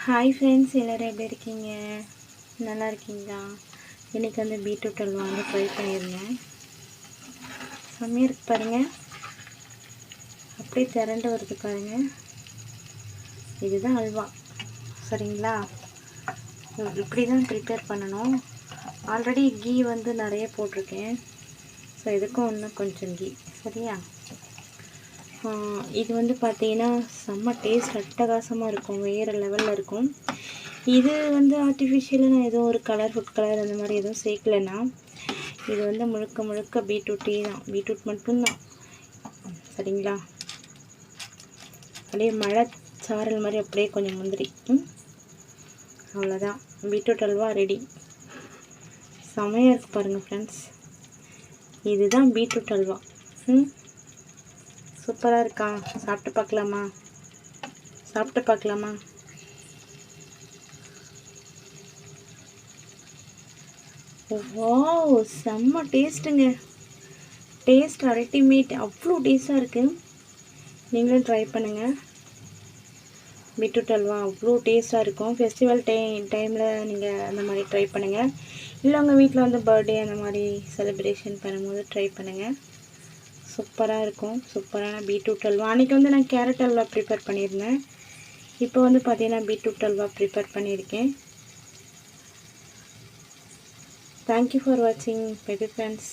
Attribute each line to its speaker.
Speaker 1: Hi friends, எல்லோரும் எப்படி இருக்கீங்க? நல்லா இருக்கீங்களா? இன்றைக்கி வந்து பீட்ரூட் அல்வா வந்து ட்ரை பண்ணியிருந்தேன். செம்மையாக இருக்கு பாருங்கள், அப்படியே திரண்டு வருது பாருங்கள். இதுதான் அல்வா, சரிங்களா? இப்படி தான் ப்ரிப்பேர் பண்ணணும். ஆல்ரெடி கீ வந்து நிறைய போட்டிருக்கேன். ஸோ இதுக்கும் இன்னும் கொஞ்சம் கீ, சரியா? இது வந்து பார்த்தீங்கன்னா செம்ம டேஸ்ட் அட்டகாசமாக இருக்கும், வேறு லெவலில் இருக்கும். இது வந்து ஆர்டிஃபிஷியலாக நான் எதுவும் ஒரு ஃபுட் கலர் அந்த மாதிரி எதுவும் சேர்க்கலைன்னா, இது வந்து முழுக்க முழுக்க பீட்ரூட்டே தான், பீட்ரூட் மட்டும்தான், சரிங்களா? அப்படியே மழை சாரல் மாதிரி அப்படியே கொஞ்சம் முந்திரி, அவ்வளோதான், பீட்ரூட் அல்வா ரெடி. செமையாக இருக்குது பாருங்கள் ஃப்ரெண்ட்ஸ், இதுதான் பீட்ரூட் அல்வா. சூப்பராக இருக்கா? சாப்பிட்டு பார்க்கலாமா? வாவ், செம்ம டேஸ்ட்டுங்க. டேஸ்ட் அல்டிமேட், அவ்வளோ டேஸ்ட்டாக இருக்குது. நீங்களும் ட்ரை பண்ணுங்கள். பீட்ரூட் அல்வா அவ்வளோ டேஸ்ட்டாக இருக்கும். ஃபெஸ்டிவல் டைமில் நீங்கள் அந்த மாதிரி ட்ரை பண்ணுங்கள். இல்லை உங்கள் வீட்டில் வந்து பர்த்டே அந்த மாதிரி செலிப்ரேஷன் பண்ணும்போது ட்ரை பண்ணுங்கள். சூப்பராக இருக்கும். சூப்பரான பீட்ரூட் அல்வா. அன்றைக்கி வந்து நான் கேரட் அல்வா ப்ரிப்பேர் பண்ணியிருந்தேன். இப்போ வந்து பார்த்தீங்கன்னா பீட்ரூட் அல்வா ப்ரிப்பேர் பண்ணியிருக்கேன். தேங்க்யூ ஃபார் வாட்சிங், பை பை ஃப்ரெண்ட்ஸ்.